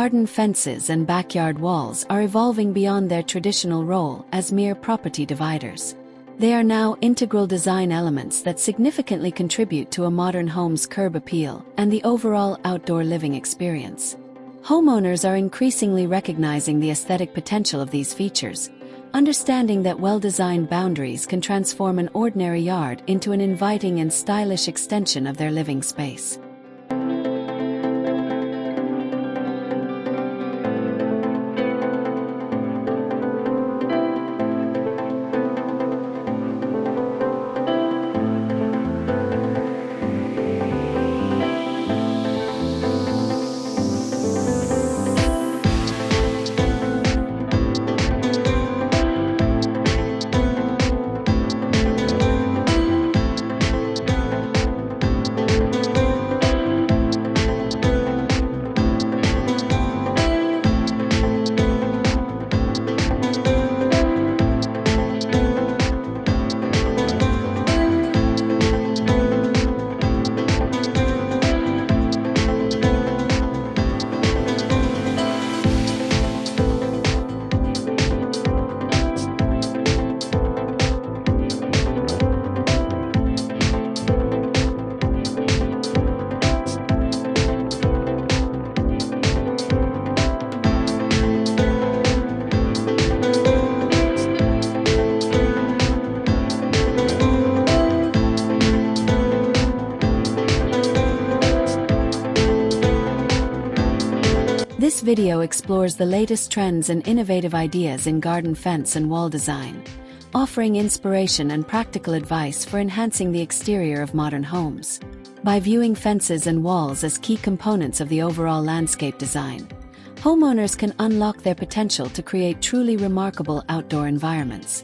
garden fences and backyard walls are evolving beyond their traditional role as mere property dividers. They are now integral design elements that significantly contribute to a modern home's curb appeal and the overall outdoor living experience. Homeowners are increasingly recognizing the aesthetic potential of these features, understanding that well-designed boundaries can transform an ordinary yard into an inviting and stylish extension of their living space. This video explores the latest trends and innovative ideas in garden fence and wall design, offering inspiration and practical advice for enhancing the exterior of modern homes. By viewing fences and walls as key components of the overall landscape design, homeowners can unlock their potential to create truly remarkable outdoor environments.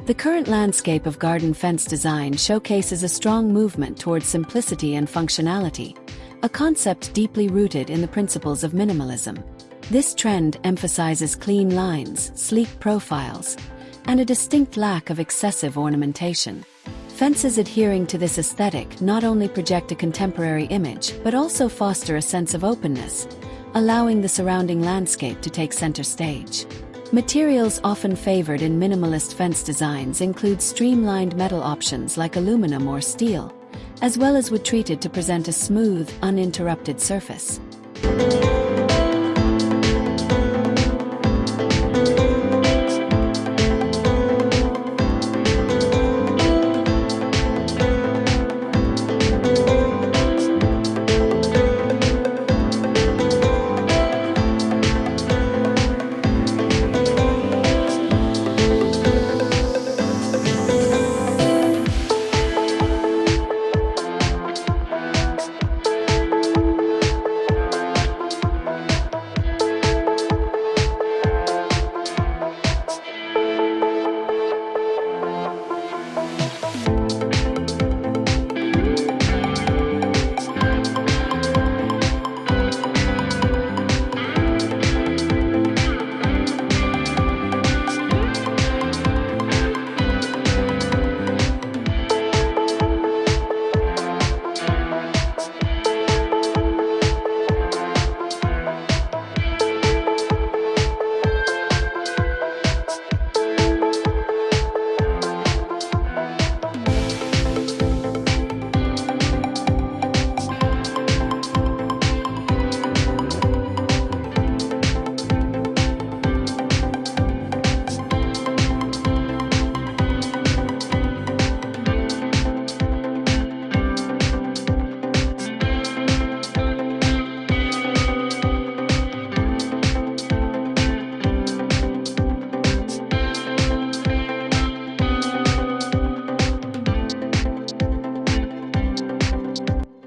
The current landscape of garden fence design showcases a strong movement towards simplicity and functionality, a concept deeply rooted in the principles of minimalism. This trend emphasizes clean lines, sleek profiles, and a distinct lack of excessive ornamentation. Fences adhering to this aesthetic not only project a contemporary image but also foster a sense of openness, allowing the surrounding landscape to take center stage. Materials often favored in minimalist fence designs include streamlined metal options like aluminum or steel, as well as wood treated to present a smooth, uninterrupted surface.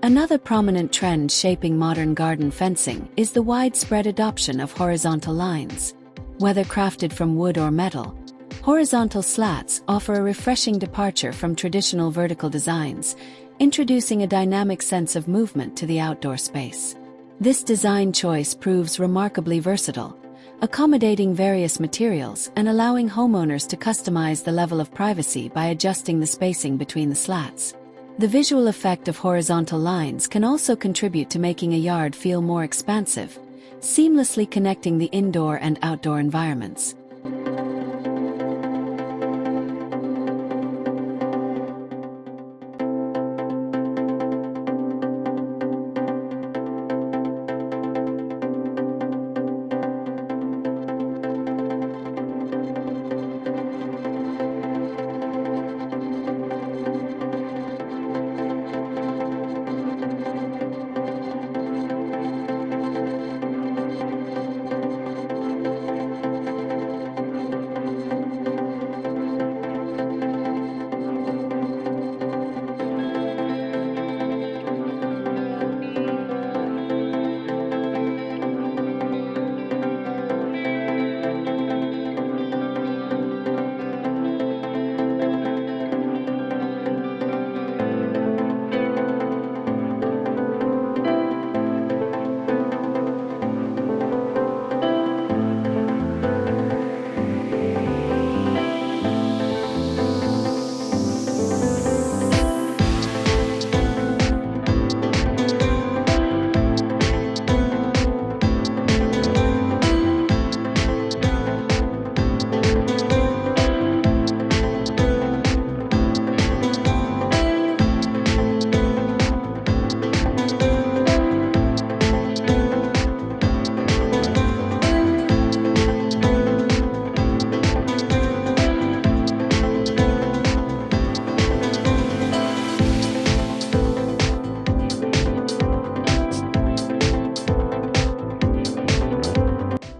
Another prominent trend shaping modern garden fencing is the widespread adoption of horizontal lines. Whether crafted from wood or metal, horizontal slats offer a refreshing departure from traditional vertical designs, introducing a dynamic sense of movement to the outdoor space. This design choice proves remarkably versatile, accommodating various materials and allowing homeowners to customize the level of privacy by adjusting the spacing between the slats. The visual effect of horizontal lines can also contribute to making a yard feel more expansive, seamlessly connecting the indoor and outdoor environments.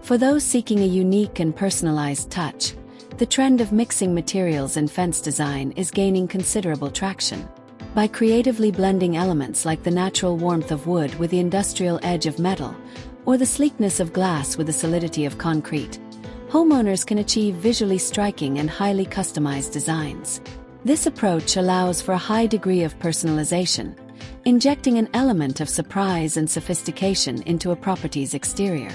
For those seeking a unique and personalized touch, the trend of mixing materials in fence design is gaining considerable traction. By creatively blending elements like the natural warmth of wood with the industrial edge of metal, or the sleekness of glass with the solidity of concrete, homeowners can achieve visually striking and highly customized designs. This approach allows for a high degree of personalization, injecting an element of surprise and sophistication into a property's exterior.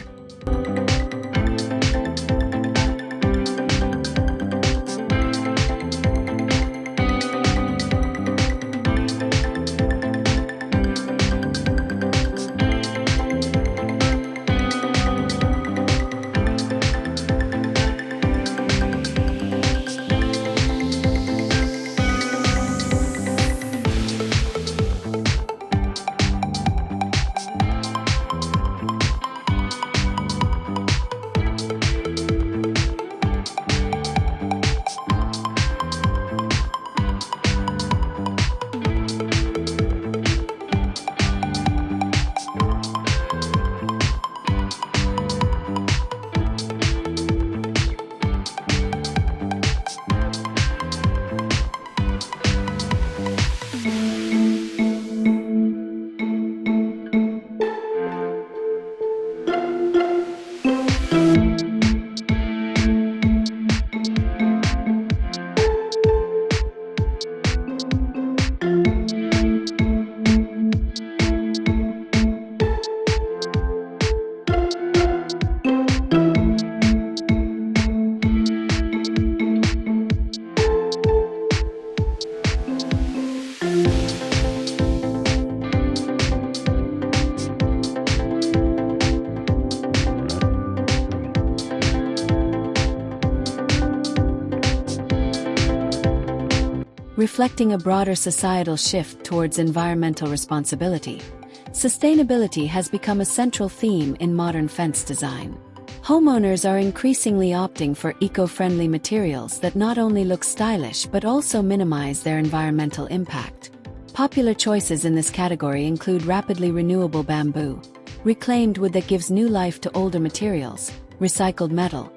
Reflecting a broader societal shift towards environmental responsibility, sustainability has become a central theme in modern fence design. Homeowners are increasingly opting for eco-friendly materials that not only look stylish but also minimize their environmental impact. Popular choices in this category include rapidly renewable bamboo, reclaimed wood that gives new life to older materials, recycled metal,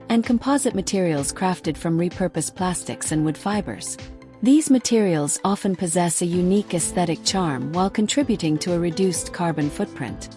and composite materials crafted from repurposed plastics and wood fibers. These materials often possess a unique aesthetic charm while contributing to a reduced carbon footprint.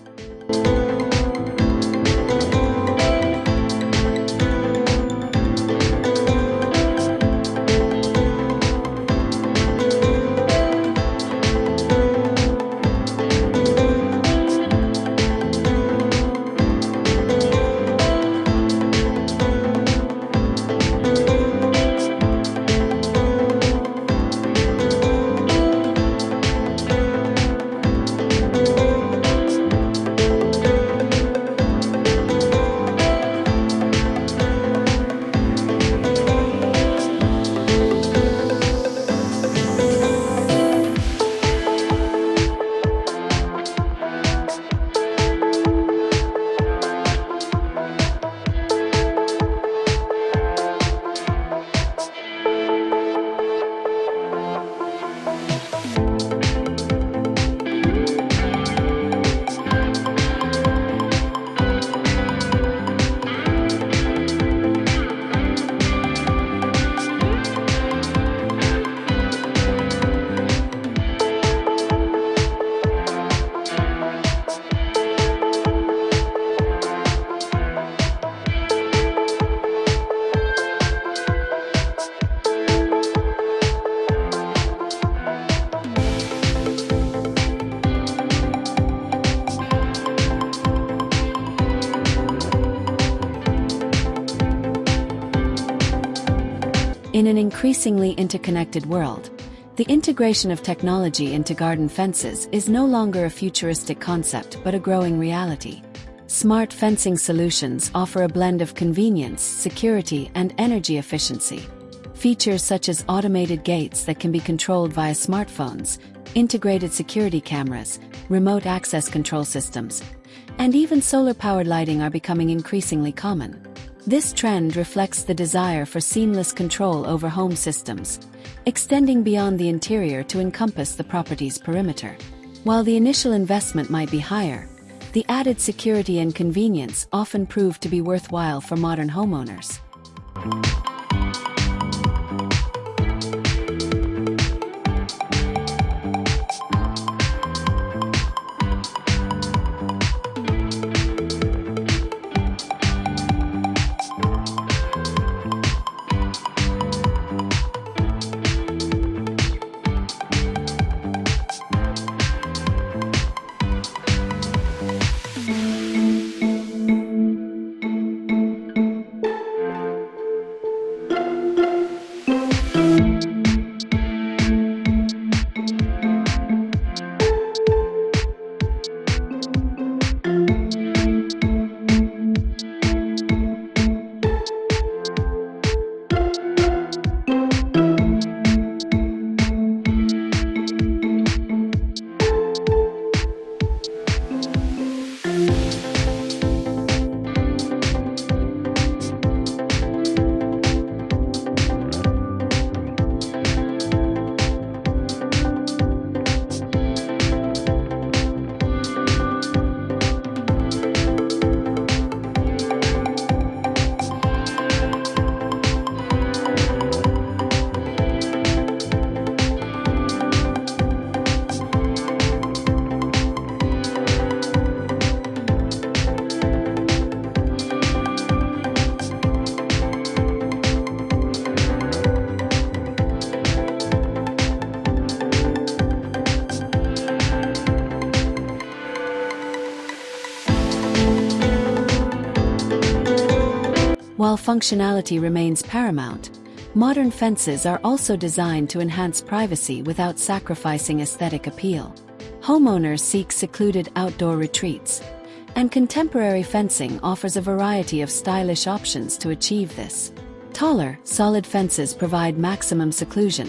In an increasingly interconnected world, the integration of technology into garden fences is no longer a futuristic concept but a growing reality. Smart fencing solutions offer a blend of convenience, security, and energy efficiency. Features such as automated gates that can be controlled via smartphones, integrated security cameras, remote access control systems, and even solar-powered lighting are becoming increasingly common. This trend reflects the desire for seamless control over home systems, extending beyond the interior to encompass the property's perimeter. While the initial investment might be higher, the added security and convenience often prove to be worthwhile for modern homeowners. While functionality remains paramount, modern fences are also designed to enhance privacy without sacrificing aesthetic appeal. Homeowners seek secluded outdoor retreats, and contemporary fencing offers a variety of stylish options to achieve this. Taller, solid fences provide maximum seclusion,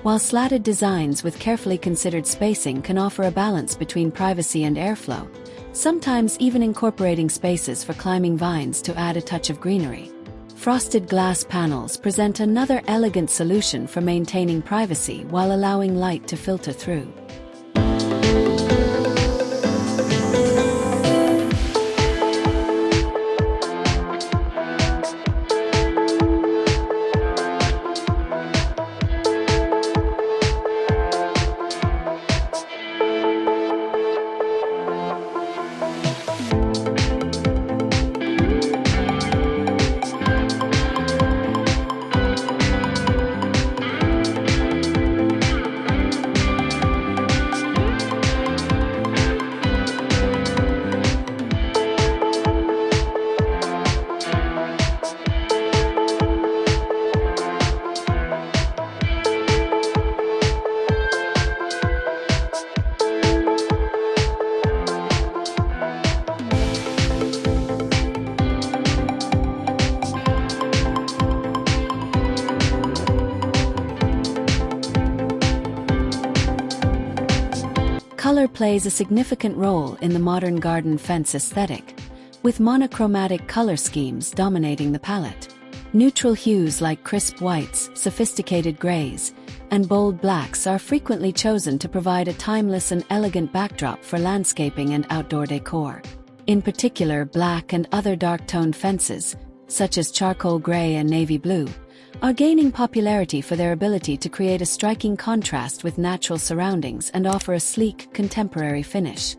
while slatted designs with carefully considered spacing can offer a balance between privacy and airflow, sometimes even incorporating spaces for climbing vines to add a touch of greenery. Frosted glass panels present another elegant solution for maintaining privacy while allowing light to filter through. Color plays a significant role in the modern garden fence aesthetic, with monochromatic color schemes dominating the palette. Neutral hues like crisp whites, sophisticated grays, and bold blacks are frequently chosen to provide a timeless and elegant backdrop for landscaping and outdoor decor. In particular, black and other dark-toned fences, such as charcoal gray and navy blue, are gaining popularity for their ability to create a striking contrast with natural surroundings and offer a sleek, contemporary finish.